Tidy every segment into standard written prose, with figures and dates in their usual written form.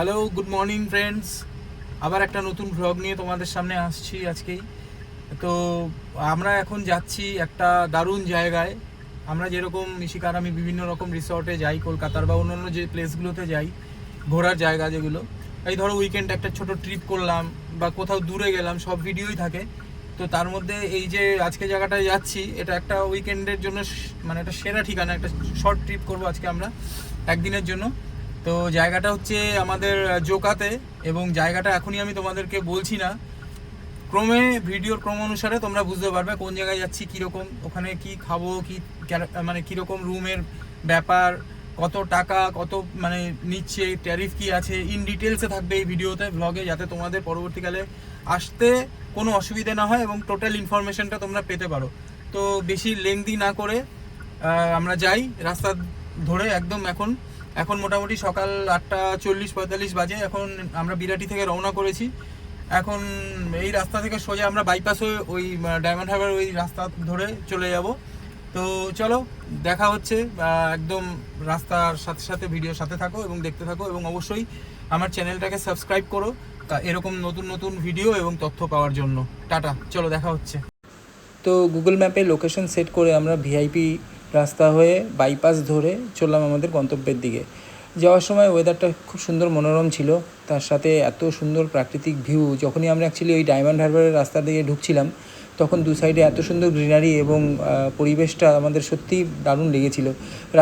Hello, good morning friends. আবার একটা নতুন ভ্লগ নিয়ে তোমাদের সামনে আসছি আজকেই। তো আমরা এখন যাচ্ছি একটা দারুণ জায়গায়। আমরা যেরকম ইশিকার আমি বিভিন্ন রকম রিসর্টে যাই কলকাতার বা অন্যান্য যে প্লেসগুলোতে যাই, ঘোরার জায়গা যেগুলো, এই ধরো উইকেন্ড একটা ছোট ট্রিপ করলাম বা কোথাও দূরে গেলাম, সব ভিডিওই থাকে। তো তার মধ্যে এই যে আজকে জায়গাটায় যাচ্ছি, এটা একটা উইকেন্ডের জন্য মানে একটা সেরা ঠিকানা, একটা শর্ট ট্রিপ করব আজকে আমরা একদিনের জন্য। তো জায়গাটা হচ্ছে আমাদের জোকাতে, এবং জায়গাটা এখনই আমি তোমাদেরকে বলছি না, ক্রমে ভিডিওর ক্রম অনুসারে তোমরা বুঝতে পারবে কোন জায়গায় যাচ্ছি, কীরকম ওখানে কি খাবো, কি মানে কীরকম রুমের ব্যাপার, কত টাকা, কত মানে নিচ্ছে, ট্যারিফ কি আছে, ইন ডিটেলসে থাকবে এই ভিডিওতে, ব্লগে, যাতে তোমাদের পরবর্তীকালে আসতে কোনো অসুবিধা না হয় এবং টোটাল ইনফরমেশনটা তোমরা পেতে পারো। তো বেশি লেংদি না করে আমরা যাই রাস্তা ধরে। একদম এখন এখন মোটামুটি সকাল 8:40-45 বাজে। এখন আমরা বিরাটি থেকে রওনা করেছি। এখন এই রাস্তা থেকে সোজা আমরা বাইপাস হয়ে ওই ডায়মন্ড হারবার ওই রাস্তা ধরে চলে যাব। তো চলো, দেখা হচ্ছে। একদম রাস্তার সাথে সাথে ভিডিওর সাথে থাকো এবং দেখতে থাকো, এবং অবশ্যই আমার চ্যানেলটাকে সাবস্ক্রাইব করো এরকম নতুন নতুন ভিডিও এবং তথ্য পাওয়ার জন্য। টাটা, চলো দেখা হচ্ছে। তো গুগল ম্যাপে লোকেশন সেট করে আমরা ভিআইপি রাস্তা হয়ে বাইপাস ধরে চললাম আমাদের গন্তব্যের দিকে। যাওয়ার সময় ওয়েদারটা খুব সুন্দর মনোরম ছিল, তার সাথে এত সুন্দর প্রাকৃতিক ভিউ। যখনই আমরা অ্যাকচুয়ালি ওই ডায়মন্ড হারবারের রাস্তা দিয়ে ঢুকছিলাম, তখন দু সাইডে এত সুন্দর গ্রিনারি এবং পরিবেশটা আমাদের সত্যিই দারুণ লেগেছিল।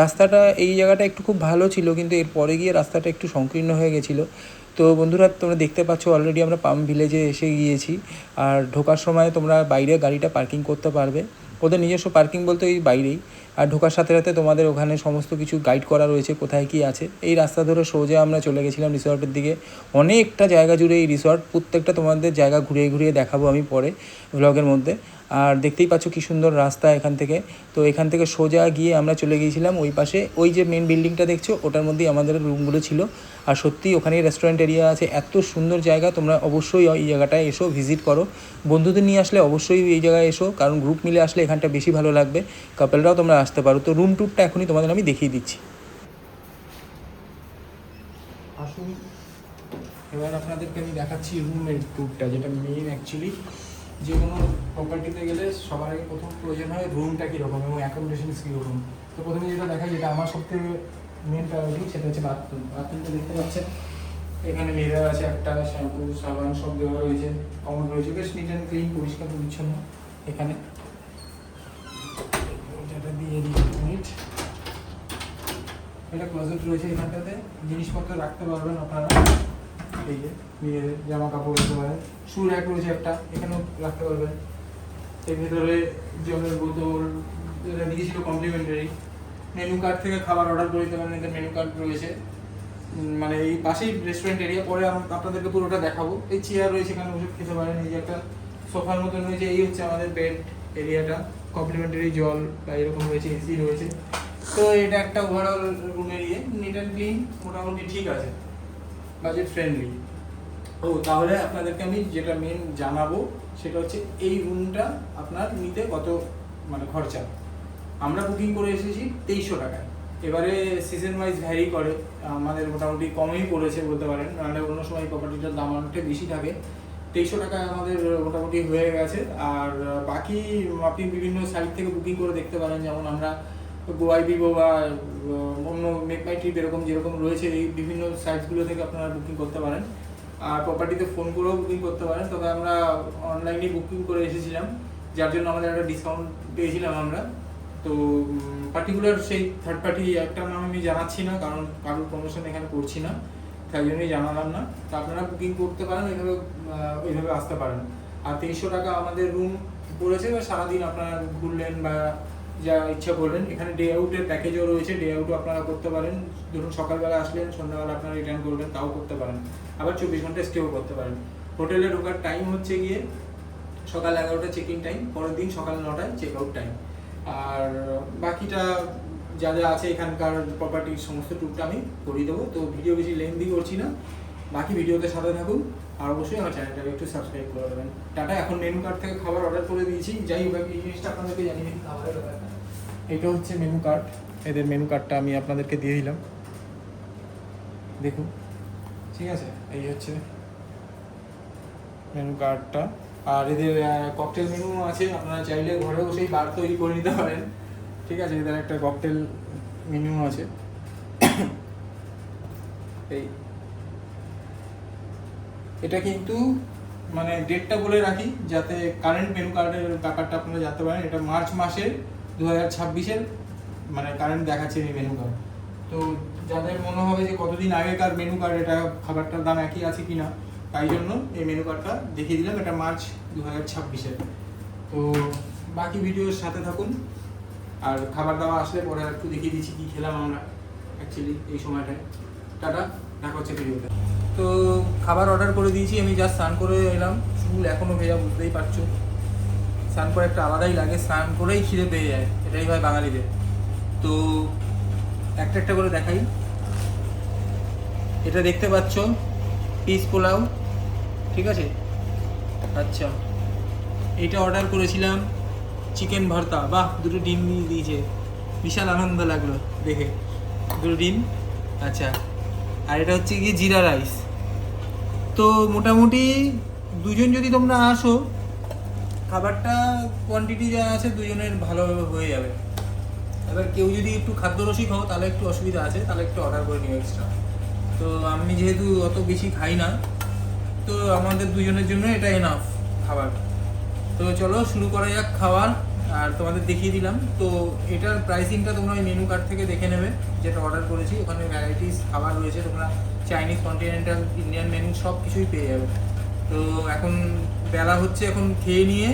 রাস্তাটা এই জায়গাটা একটু খুব ভালো ছিল, কিন্তু এরপরে গিয়ে রাস্তাটা একটু সংকীর্ণ হয়ে গেছিলো। তো বন্ধুরা, তোমরা দেখতে পাচ্ছ অলরেডি আমরা পাম ভিলেজে এসে গিয়েছি। আর ঢোকার সময় তোমরা বাইরে গাড়িটা পার্কিং করতে পারবে, ওদের নিজস্ব পার্কিং বলতে ওই বাইরেই। আর ঢোকার সাথে সাথে তোমাদের ওখানে সমস্ত কিছু গাইড করা রয়েছে কোথায় কী আছে। এই রাস্তা ধরে সোজা আমরা চলে গেছিলাম রিসর্টের দিকে। অনেকটা জায়গা জুড়ে এই রিসর্ট, প্রত্যেকটা তোমাদের জায়গা ঘুরিয়ে ঘুরিয়ে দেখাবো আমি পরে ব্লগের মধ্যে। আর দেখতেই পাচ্ছ কী সুন্দর রাস্তা এখান থেকে। তো এখান থেকে সোজা গিয়ে আমরা চলে গিয়েছিলাম ওই পাশে, ওই যে মেন বিল্ডিংটা দেখছো ওটার মধ্যেই আমাদের রুমগুলো ছিল। আর সত্যিই ওখানেই রেস্টুরেন্ট এরিয়া আছে, এত সুন্দর জায়গা। তোমরা অবশ্যই এই জায়গাটায় এসো, ভিজিট করো। বন্ধুদের নিয়ে আসলে অবশ্যই এই জায়গায় এসো, কারণ গ্রুপ মিলে আসলে এখানটা বেশি ভালো লাগবে। কাপেলরাও তোমরা আসতে পারো। তো রুম ট্যুরটা এখনই তোমাদের আমি দেখিয়ে দিচ্ছি। আসুন, এবার আপনাদেরকে আমি দেখাচ্ছি রুমের ট্যুরটা, যেটা মেইন অ্যাকচুয়ালি। যে কোনো প্রপার্টিতে গেলে সবার আগে প্রথম প্রয়োজন হয় রুমটা কীরকম এবং অ্যাকোমোডেশনস কীরকম। তো প্রথমে যেটা দেখাই, যেটা আমার সবথেকে মেন প্রায়োরিটি, সেটা হচ্ছে বাথরুম। বাথরুমটা দেখতে পাচ্ছেন, এখানে মিরর আছে, একটা শ্যাম্পু সাবান সব দেওয়া রয়েছে, কমন রয়েছে, বেশ নিট অ্যান্ড ক্লিন, পরিষ্কার পরিচ্ছন্ন। এখানে যেটা দিয়ে দিই মিনিট, এটা ক্লোজেট রয়েছে, এখানটাতে জিনিসপত্র রাখতে পারবেন আপনারা। এই যে মেয়েদের জামা কাপড় রাখতে পারেন, শু র্যাক রয়েছে একটা, এখানেও রাখতে পারবেন। এর ভেতরে জলের বোতল যেটা দিয়েছিল কমপ্লিমেন্টারি। মেনু কার্ড থেকে খাবার অর্ডার করে দিতে পারেন, এদের মেনু কার্ড রয়েছে। মানে এই পাশেই রেস্টুরেন্ট এরিয়া, পরে আপনাদেরকে পুরোটা দেখাবো। এই চেয়ার রয়েছে, এখানে বসে খেতে পারেন। এই যে একটা সোফার মতন রয়েছে, এই হচ্ছে আমাদের বেড এরিয়াটা। কমপ্লিমেন্টারি জল বা এরকম রয়েছে, এসি রয়েছে। তো এটা একটা overall room area, neat and clean, মোটামুটি ঠিক আছে, বাজেট ফ্রেন্ডলি। ও তাহলে আপনাদেরকে আমি যেটা মেন জানাবো, সেটা হচ্ছে এই রুমটা আপনার নিতে কত মানে খরচা। আমরা বুকিং করে এসেছি 2300 টাকায়। এবারে সিজন ওয়াইজ ভ্যারি করে, আমাদের মোটামুটি কমই পড়েছে বলতে পারেন, নাহলে অন্য সময় প্রপার্টিটার দাম অনেকটা বেশি থাকে। 2300 টাকায় আমাদের মোটামুটি হয়ে গেছে। আর বাকি আপনি বিভিন্ন সাইট থেকে বুকিং করে দেখতে পারেন, যেমন আমরা গোয়াইবিবো বা অন্য মেক মাই ট্রিপ এরকম যেরকম রয়েছে, এই বিভিন্ন সাইটসগুলো থেকে আপনারা বুকিং করতে পারেন। আর প্রপার্টিতে ফোন করেও বুকিং করতে পারেন। তবে আমরা অনলাইনে বুকিং করে এসেছিলাম, যার জন্য আমাদের একটা ডিসকাউন্ট পেয়েছিলাম আমরা। তো পার্টিকুলার সেই থার্ড পার্টি একটা নাম আমি জানাচ্ছি না, কারণ কারোর প্রমোশন এখানে করছি না, তাই জন্যই জানালাম না। তো আপনারা বুকিং করতে পারেন, ওইভাবে আসতে পারেন। আর 2300 টাকা আমাদের রুম পড়েছে, বা সারাদিন আপনারা ঘুরলেন বা যা ইচ্ছা করলেন। এখানে ডে আউটের প্যাকেজও রয়েছে, ডে আউটও আপনারা করতে পারেন। ধরুন সকালবেলা আসলেন, সন্ধ্যাবেলা আপনারা রিটার্ন করবেন, তাও করতে পারেন। আবার 24 ঘন্টা স্টেও করতে পারেন। হোটেলে ঢোকার টাইম হচ্ছে গিয়ে সকাল 11টা চেক ইন টাইম, পরের দিন সকাল 9টায় চেক আউট টাইম। আর বাকিটা যা যা আছে এখানকার প্রপার্টির সমস্ত ট্যুরটা আমি করিয়ে দেবো। তো ভিডিও বেশি লেন্থি করছি না, বাকি ভিডিওতে সাথে থাকুন। আর অবশ্যই আমার চ্যানেলটাকে একটু সাবস্ক্রাইব করে দেবেন। টাটা। এখন মেনু কার্ড থেকে খাবার অর্ডার করে দিয়েছি। যাই হোক, এই জিনিসটা আপনাদেরকে জানিয়ে দিই, খাবারের ব্যাপারটা। এটা হচ্ছে মেনু কার্ড, এদের মেনু কার্ডটা আমি আপনাদেরকে দিয়ে দিলাম। দেখুন, ঠিক আছে, এই হচ্ছে মেনু কার্ডটা। আর এদের ককটেল মেনু আছে, আপনারা চাইলে ঘরে বসেই বার তৈরি করে নিতে পারেন। ঠিক আছে, এদের একটা ককটেল মেনু আছে। এই এটা কিন্তু মানে ডেটটা বলে রাখি যাতে কারেন্ট মেনু কার্ডের ব্যাপারটা আপনারা জানতে পারেন। এটা মার্চ মাসের 2026-এর মানে কারেন্ট দেখাচ্ছে এই মেনু কার্ড। তো যাদের মনে হবে যে কতদিন আগেকার মেনু কার্ড, এটা খাবারটার দাম একই আছে কি না, তাই জন্য এই মেনু কার্ডটা দেখিয়ে দিলাম। এটা মার্চ 2026-এর। তো বাকি ভিডিওর সাথে থাকুন, আর খাবার দাবার আসলে পরে একটু দেখিয়ে দিচ্ছি কী খেলাম আমরা অ্যাকচুয়ালি এই সময়টায়। টাটা, দেখা হচ্ছে ভিডিওতে। তো খাবার অর্ডার করে দিয়েছি, আমি জাস্ট স্নান করে এলাম। চুল এখনও ভেজা, বুঝতেই পারছো। স্নান করে একটা আলাদাই লাগে, স্নান করেই খিদে পেয়ে যায়, এটাই হয় বাঙালিদের। তো একটা একটা করে দেখাই। এটা দেখতে পাচ্ছ পিস পোলাও, ঠিক আছে। আচ্ছা, এইটা অর্ডার করেছিলাম চিকেন ভর্তা। বাহ, দুটো ডিম দিয়ে দিয়েছে, বিশাল আনন্দ লাগলো দেখে, দুটো ডিম। আচ্ছা, আর এটা হচ্ছে গিয়ে জিরা রাইস। তো মোটামুটি দুজন যদি তোমরা আসো, খাবারটা কোয়ান্টিটি যা আছে দুজনের ভালোভাবে হয়ে যাবে। এবার কেউ যদি একটু খাদ্যরসিক হও তাহলে একটু অসুবিধা আছে, তাহলে একটু অর্ডার করে নিও এক্সট্রা। তো আমি যেহেতু অত বেশি খাই না, তো আমাদের দুজনের জন্য এটা এনাফ খাবার। তো চলো শুরু করা যাক খাবার। আর তোমাদের দেখিয়ে দিলাম। তো এটার প্রাইসিংটা তোমরা ওই মেনু কার্ড থেকে দেখে নেবে, যেটা অর্ডার করেছি। ওখানে ভ্যারাইটিস খাবার রয়েছে, তোমরা চাইনিজ, কন্টিনেন্টাল, ইন্ডিয়ান মেনু সব কিছুই পেয়ে যাবে। তো এখন বেলা হচ্ছে, এখন খেয়ে নিয়ে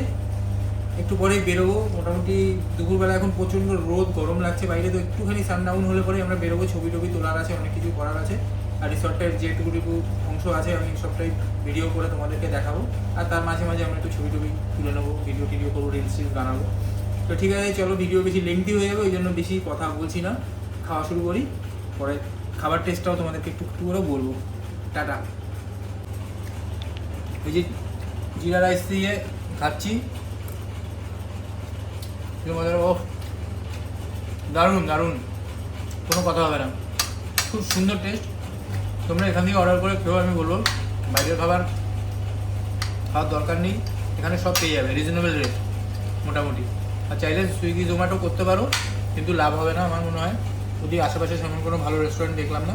একটু পরেই বেরোবো। মোটামুটি দুপুরবেলা এখন প্রচণ্ড রোদ, গরম লাগছে বাইরে। তো একটুখানি সানডাউন হলে পরে আমরা বেরোবো, ছবি টবি তোলার আছে, অনেক কিছু করার আছে। আর রিসর্টের যেটুকু অংশ আছে আমি সবটাই ভিডিও করে তোমাদেরকে দেখাবো। আর তার মাঝে মাঝে আমরা একটু ছবি টবি তুলে নেবো, ভিডিও টিডিও করবো, রিলস বানাবো। তো ঠিক আছে, চলো। ভিডিও বেশি লেংথি হয়ে যাবে, ওই জন্য বেশি কথা বলছি না, খাওয়া শুরু করি। পরে খাবার টেস্টটাও তোমাদেরকে একটু একটু করে বলবো। টাটা। এই যে জিরা রাইস দিয়ে খাচ্ছি, ও দারুণ দারুণ, কোনো কথা হবে না, খুব সুন্দর টেস্ট। তোমরা এখান থেকে অর্ডার করে খেয়েও, আমি বলবো বাইরের খাবার খাওয়ার দরকার নেই, এখানে সব পেয়ে যাবে রিজনেবল রেট মোটামুটি। আর চাইলে সুইগি জোম্যাটো করতে পারো, কিন্তু লাভ হবে না আমার মনে হয়, যদি আশেপাশে সেমন কোনো ভালো রেস্টুরেন্ট দেখলাম না।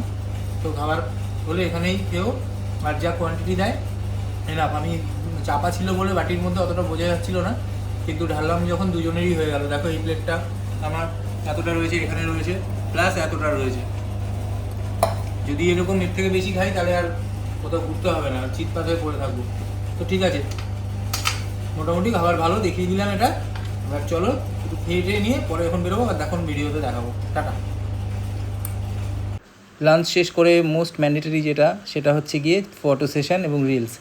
তো খাবার হলে এখানেই খেও, আর যা কোয়ান্টিটি দেয় এনাফ। আমি চাপা ছিল বলে বাটির মধ্যে অতটা বোঝা যাচ্ছিল না, কিন্তু ঢাললাম যখন দুজনেরই হয়ে গেল। দেখো এই প্লেটটা আমার এতটা রয়েছে, এখানে রয়েছে, প্লাস এতটা রয়েছে। যদি এরকম এর থেকে বেশি খাই তাহলে আর কোথাও ঘুরতে হবে না, চিৎপাত হয়ে পড়ে থাকবো। তো ঠিক আছে, মোটামুটি খাবার ভালো দেখিয়ে দিলাম এটা। এবার চলো একটু খেয়ে টেয়ে নিয়ে পরে এখন বেরোবো, আর দেখুন ভিডিওতে দেখাবো। টাটা। লাঞ্চ শেষ করে মোস্ট ম্যান্ডেটরি যেটা, সেটা হচ্ছে গিয়ে ফটো সেশন এবং রিলস।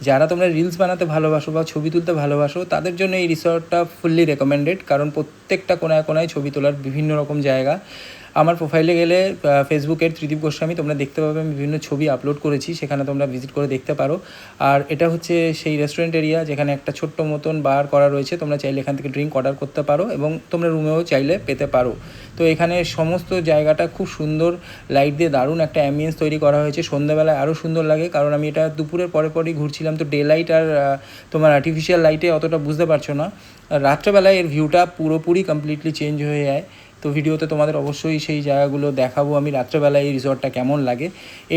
যারা তোমরা রিলস বানাতে ভালোবাসো বা ছবি তুলতে ভালোবাসো, তাদের জন্য এই রিসর্টটা ফুললি রেকমেন্ডেড। কারণ প্রত্যেকটা কোনায় কোনায় ছবি তোলার বিভিন্ন রকম জায়গা। আমার প্রোফাইলে গেলে ফেসবুকের ত্রিদীপ গোস্বামী তোমরা দেখতে পাবে, আমি বিভিন্ন ছবি আপলোড করেছি, সেখানে তোমরা ভিজিট করে দেখতে পারো। আর এটা হচ্ছে সেই রেস্টুরেন্ট এরিয়া যেখানে একটা ছোট্ট মতন বার করা রয়েছে, তোমরা চাইলে এখান থেকে ড্রিঙ্ক অর্ডার করতে পারো এবং তোমরা রুমেও চাইলে পেতে পারো। তো এখানে সমস্ত জায়গাটা খুব সুন্দর, লাইট দিয়ে দারুণ একটা অ্যাম্বিয়েন্স তৈরি করা হয়েছে। সন্ধ্যাবেলায় আরও সুন্দর লাগে, কারণ আমি এটা দুপুরের পরে পরেই ঘুরছিলাম, তো ডে লাইট আর তোমার আর্টিফিশিয়াল লাইটে অতটা বুঝতে পারছো না। রাত্রেবেলায় এর ভিউটা পুরোপুরি কমপ্লিটলি চেঞ্জ হয়ে যায়। তো ভিডিওতে তোমাদের অবশ্যই সেই জায়গাগুলো দেখাবো আমি, রাত্রেবেলায় এই রিসর্টটা কেমন লাগে।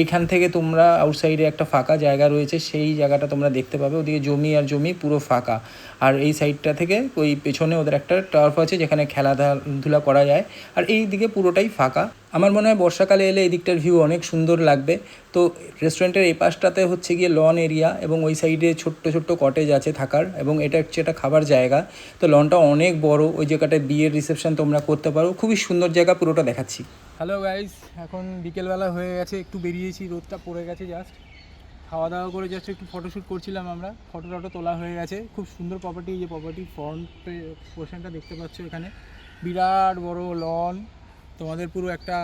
এইখান থেকে তোমরা আউটসাইডে একটা ফাঁকা জায়গা রয়েছে, সেই জায়গাটা তোমরা দেখতে পাবে। ওদিকে জমি আর জমি পুরো ফাঁকা, আর এই সাইডটা থেকে ওই পেছনে ওদের একটা টার্ফ আছে যেখানে খেলাধুলা করা যায়, আর এই দিকে পুরোটাই ফাঁকা। আমার মনে হয় বর্ষাকালে এলে এই দিকটার ভিউ অনেক সুন্দর লাগবে। তো রেস্টুরেন্টের এই পাশটাতে হচ্ছে গিয়ে লন এরিয়া, এবং ওই সাইডে ছোট্ট ছোট্ট কটেজ আছে থাকার, এবং এটা হচ্ছে একটা খাবার জায়গা। তো লনটা অনেক বড়, ওই জায়গাটায় বিয়ের রিসেপশন তোমরা করতে পারো, খুবই সুন্দর জায়গা, পুরোটা দেখাচ্ছি। হ্যালো গাইস, এখন বিকেলবেলা হয়ে গেছে, একটু বেরিয়েছি, রোদটা পড়ে গেছে জাস্ট। খাওয়া দাওয়া করে জাস্ট একটু ফটোশ্যুট করছিলাম আমরা, ফটো টটো তোলা হয়ে গেছে। খুব সুন্দর প্রপার্টি, যে প্রপার্টি ফ্রন্ট পোর্শনটা দেখতে পাচ্ছ, এখানে বিরাট বড় লন, তোমাদের পুরো একটা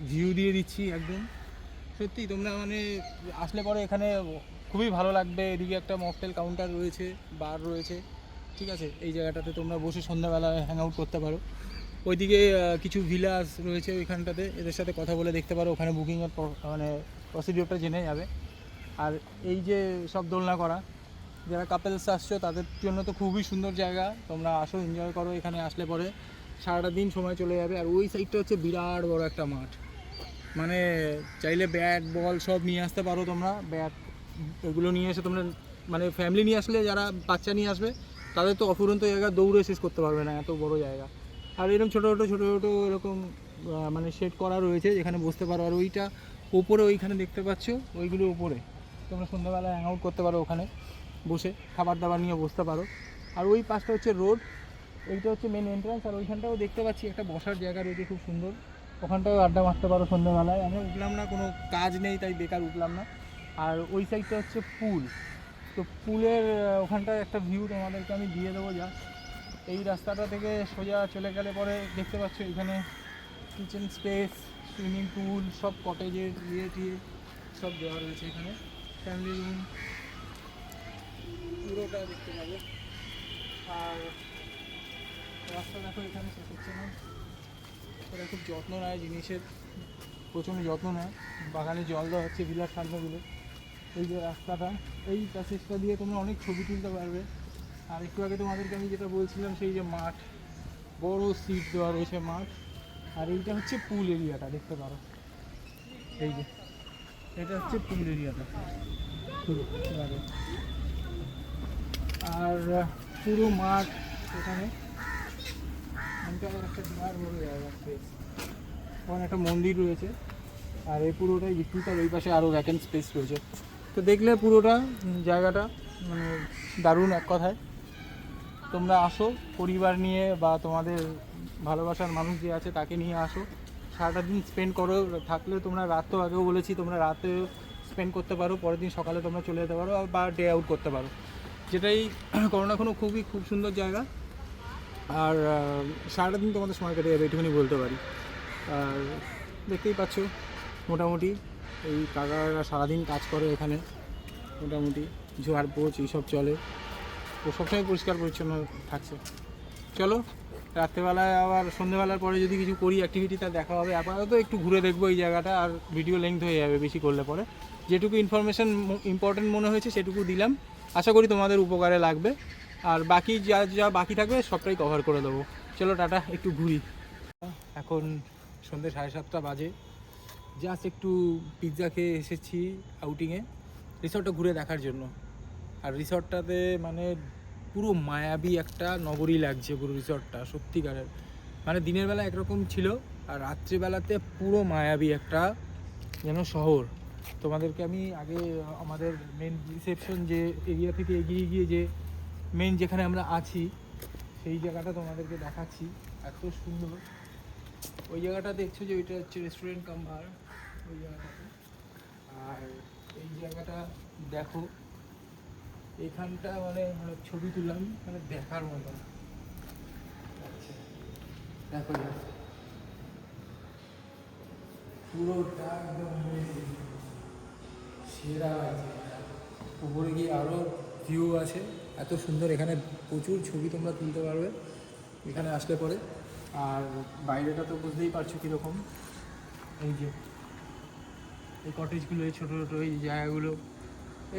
ভিউ দিয়ে দিচ্ছি একদম। সত্যি তোমরা মানে আসলে পরে এখানে খুবই ভালো লাগবে। এদিকে একটা মকটেল কাউন্টার রয়েছে, বার রয়েছে, ঠিক আছে। এই জায়গাটাতে তোমরা বসে সন্ধ্যাবেলায় হ্যাং আউট করতে পারো। ওইদিকে কিছু ভিলাস রয়েছে ওইখানটাতে, এদের সাথে কথা বলে দেখতে পারো, ওখানে বুকিংয়ের মানে প্রসিডিওরটা জেনে যাবে। আর এই যে সব দোলনা করা, যারা কাপেলস আসছো তাদের জন্য তো খুবই সুন্দর জায়গা, তোমরা আসো, এনজয় করো। এখানে আসলে পরে সারাটা দিন সময় চলে যাবে। আর ওই সাইডটা হচ্ছে বিরাট বড় একটা মাঠ, মানে চাইলে ব্যাট বল সব নিয়ে আসতে পারো তোমরা। ব্যাট এগুলো নিয়ে এসে তোমরা, মানে ফ্যামিলি নিয়ে আসলে, যারা বাচ্চা নিয়ে আসবে তাদের তো অফুরন্ত জায়গা, দৌড়ে শেষ করতে পারবে না, এত বড় জায়গা। আর এরকম ছোটো ছোটো এরকম মানে সেট করা রয়েছে যেখানে বসতে পারো। আর ওইটা ওপরে ওইখানে দেখতে পাচ্ছ, ওইগুলো ওপরে তোমরা সন্ধ্যাবেলা হ্যাং আউট করতে পারো, ওখানে বসে খাবার দাবার নিয়ে বসতে পারো। আর ওই পাশটা হচ্ছে রোড, এইটা হচ্ছে মেন এন্ট্রান্স। আর ওইখানটাও দেখতে পাচ্ছি একটা বসার জায়গা রয়েছে খুব সুন্দর, ওখানটাও আড্ডা মারতে পারো সন্ধ্যাবেলায়। আমরা উঠলাম না, কোনো কাজ নেই তাই বেকার উঠলাম না। আর ওই সাইডটা হচ্ছে পুল, তো পুলের ওখানটায় একটা ভিউ তোমাদেরকে আমি দিয়ে দেবো। যা এই রাস্তাটা থেকে সোজা চলে গেলে পরে দেখতে পাচ্ছ এখানে কিচেন স্পেস, সুইমিং পুল, সব কটেজের টিয়ে সব দেওয়া রয়েছে এখানে। ফ্যামিলি রুম পুরোটা দেখতে পাবে। আর রাস্তা দেখো এখানে শেষ হচ্ছে না, ওরা খুব যত্ন নেয় জিনিসের, প্রচণ্ড যত্ন নেয়। বাগানে জল দেওয়া হচ্ছে বিলার সামনেগুলো। এই যে রাস্তাটা, এই প্যাসেজটা দিয়ে তোমরা অনেক ছবি তুলতে পারবে। আর একটু আগে তোমাদেরকে আমি যেটা বলছিলাম, সেই যে মাঠ, বড় সিট দেওয়া রয়েছে মাঠ। আর এইটা হচ্ছে পুল এরিয়াটা, দেখতে পারো এই যে এটা হচ্ছে পুল এরিয়াটা। আর পুরো মাঠ এখানে একটা বিরাট বড় জায়গা, ওখানে একটা মন্দির রয়েছে। আর এই পুরোটাই বিস্তৃত, আর ওই পাশে আরও ভ্যাকেন্ট স্পেস রয়েছে। তো দেখলে পুরোটা জায়গাটা মানে দারুণ এক কথায়। তোমরা আসো পরিবার নিয়ে, বা তোমাদের ভালোবাসার মানুষ যে আছে তাকে নিয়ে আসো, সারাটা দিন স্পেন্ড করো। থাকলে তোমরা রাত, তো আগেও বলেছি তোমরা রাতে স্পেন্ড করতে পারো, পরের দিন সকালে তোমরা চলে যেতে পারো, বা ডে আউট করতে পারো, যেটাই করো না কোনো। খুব সুন্দর জায়গা। আর সারাটা দিন তোমাদের সময় কেটে যাবে, এটুকুনি বলতে পারি। আর দেখতেই পাচ্ছ মোটামুটি এই কাকারা সারাদিন কাজ করে এখানে, মোটামুটি ঝোয়ার পোচ এইসব চলে, ও সবসময় পরিষ্কার পরিচ্ছন্ন থাকছে। চলো রাত্রেবেলায় আবার সন্ধ্যেবেলার পরে যদি কিছু করি অ্যাক্টিভিটি, তা দেখা হবে। আপাতত একটু ঘুরে দেখবো এই জায়গাটা, আর ভিডিও লেন্থ হয়ে যাবে বেশি করলে পরে। যেটুকু ইনফরমেশান ইম্পর্টেন্ট মনে হয়েছে সেটুকু দিলাম, আশা করি তোমাদের উপকারে লাগবে। আর বাকি যা বাকি থাকবে সবটাই কভার করে দেবো। চলো টাটা, একটু ঘুরি। এখন সন্ধ্যে 7:30 বাজে, জাস্ট একটু পিৎজা খেয়ে এসেছি আউটিংয়ে, রিসর্টটা ঘুরে দেখার জন্য। আর রিসর্টটাতে মানে পুরো মায়াবী একটা নগরী লাগছে পুরো রিসর্টটা, সত্যিকারের। মানে দিনের বেলা একরকম ছিল, আর রাত্রিবেলাতে পুরো মায়াবী একটা যেন শহর। তোমাদেরকে আমি আগে আমাদের মেন রিসেপশন যে এরিয়া থেকে এগিয়ে গিয়ে যে মেন যেখানে আমরা আছি সেই জায়গাটা তোমাদেরকে দেখাচ্ছি, এত সুন্দর। ওই জায়গাটা দেখছো যে ওইটা হচ্ছে রেস্টুরেন্ট কাম বার, ওই জায়গাটাতে। আর এই জায়গাটা দেখো, এখানটা মানে ছবি তুললাম, মানে দেখার মতো। দেখো পুরোটা একদম সেরা লাগছে। উপরে গিয়ে আরও ভিউ আছে, এত সুন্দর। এখানে প্রচুর ছবি তোমরা তুলতে পারবে এখানে আসলে পরে। আর বাইরেটা তো বুঝতেই পারছো কীরকম, এই যে এই কটেজগুলো, এই ছোটো ছোটো এই জায়গাগুলো,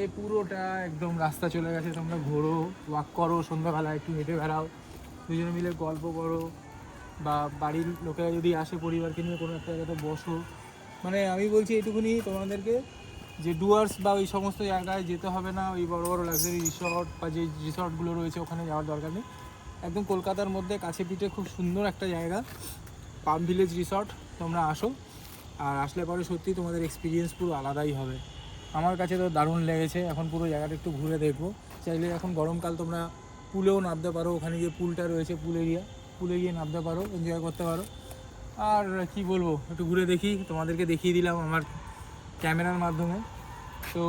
এই পুরোটা একদম রাস্তা চলে গেছে। তোমরা ঘোরো, ওয়াক করো, সন্ধ্যাবেলা একটু হেঁটে বেড়াও, দুজনে মিলে গল্প করো, বা বাড়ির লোকেরা যদি আসে পরিবারকে নিয়ে কোনো একটা জায়গাতে বসো। মানে আমি বলছি এইটুকুনি তোমাদেরকে, যে ডুয়ার্স বা ওই সমস্ত জায়গায় যেতে হবে না, ওই বড় বড় লাক্সারি রিসর্ট বা যে রিসর্টগুলো রয়েছে ওখানে যাওয়ার দরকার নেই। একদম কলকাতার মধ্যে কাছে পিঠে খুব সুন্দর একটা জায়গা, পাম ভিলেজ রিসর্ট। তোমরা আসো, আর আসলে পরে সত্যি তোমাদের এক্সপিরিয়েন্স পুরো আলাদাই হবে। আমার কাছে তো দারুণ লেগেছে। এখন পুরো জায়গাটা একটু ঘুরে দেখবো। চাইলে এখন গরমকাল তোমরা পুলেও নামতে পারো, ওখানে গিয়ে পুলটা রয়েছে, পুল এরিয়া, পুলে গিয়ে নামতে পারো, এনজয় করতে পারো। আর কি বলবো, একটু ঘুরে দেখি, তোমাদেরকে দেখিয়ে দিলাম আমার ক্যামেরার মাধ্যমে। তো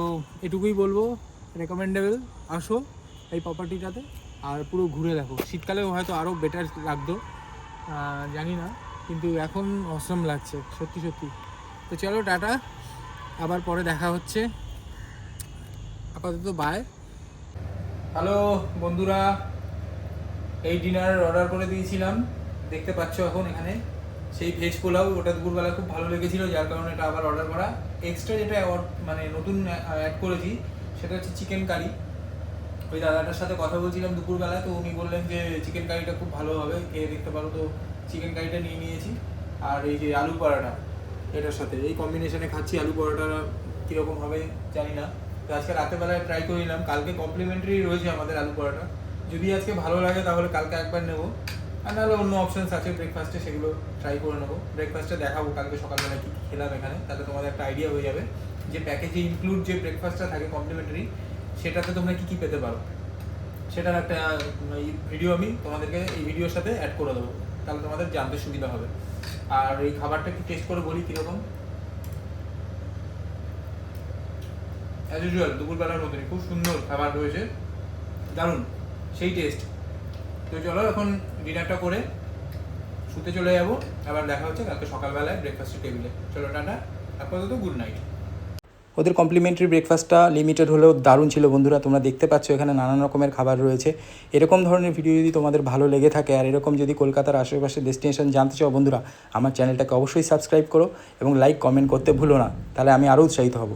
এটুকুই বলবো, রেকমেন্ডেবল, আসো এই প্রপার্টিটাতে আর পুরো ঘুরে দেখো। শীতকালেও হয়তো আরও বেটার লাগতো, জানি না, কিন্তু এখন অসম লাগছে সত্যি সত্যি। তো চলো টাটা, আবার পরে দেখা হচ্ছে, আপাতত বাই। হ্যালো বন্ধুরা, এই ডিনার অর্ডার করে দিয়েছিলাম, দেখতে পাচ্ছ এখন এখানে সেই ভেজ পোলাও। ওটা দুপুরবেলা খুব ভালো লেগেছিলো, যার কারণে এটা আবার অর্ডার করা। এক্সট্রা যেটা মানে নতুন অ্যাড করেছি সেটা হচ্ছে চিকেন কারি। ওই দাদাটার সাথে কথা বলছিলাম দুপুরবেলা, তো উনি বললেন যে চিকেন কারিটা খুব ভালো হবে, খেয়ে দেখতে পারো। তো চিকেন কারিটা নিয়ে নিয়েছি। আর এই যে আলু পরোটা, এটার সাথে এই কম্বিনেশনে খাচ্ছি। আলু পরোটাটা কীরকম হবে জানি না, তো আজকে রাতের বেলায় ট্রাই করে নিলাম। কালকে কমপ্লিমেন্টারি রয়েছে আমাদের আলু পরোটা, যদি আজকে ভালো লাগে তাহলে কালকে একবার নেবো, আর নাহলে অন্য অপশানস আছে ব্রেকফাস্টে, সেগুলো ট্রাই করে নেবো। ব্রেকফাস্টে দেখাবো কালকে সকালবেলা কী কী খেলাম এখানে, তাহলে তোমাদের একটা আইডিয়া হয়ে যাবে যে প্যাকেজে ইনক্লুড যে ব্রেকফাস্টটা থাকে কমপ্লিমেন্টারি, সেটাতে তোমরা কী কী পেতে পারো। সেটার একটা ভিডিও আমি তোমাদেরকে এই ভিডিওর সাথে অ্যাড করে দেবো, তাহলে তোমাদের জানতে সুবিধা হবে। আর এই খাবারটা একটু টেস্ট করে বলি কীরকম। অ্যাজ ইউজুয়াল দুপুরবেলার মতনই খুব সুন্দর খাবার রয়েছে, দারুণ, সেই টেস্ট। তো চলো এখন ডিনারটা করে শুতে চলে যাবো, আবার দেখা হচ্ছে কালকে সকালবেলায় ব্রেকফাস্টের টেবিলে। চলো টাটা, আপাতত গুড নাইট। ওদের কমপ্লিমেন্টারি ব্রেকফাস্টটা লিমিটেড হলেও দারুণ ছিল বন্ধুরা। তোমরা দেখতে পাচ্ছ এখানে নানান রকমের খাবার রয়েছে। এরকম ধরনের ভিডিও যদি তোমাদের ভালো লেগে থাকে, আর এরকম যদি কলকাতার আশেপাশে ডেস্টিনেশন জানতে চাও বন্ধুরা, আমার চ্যানেলটাকে অবশ্যই সাবস্ক্রাইব করো এবং লাইক কমেন্ট করতে ভুলো না, তাহলে আমি আরও উৎসাহিত হব।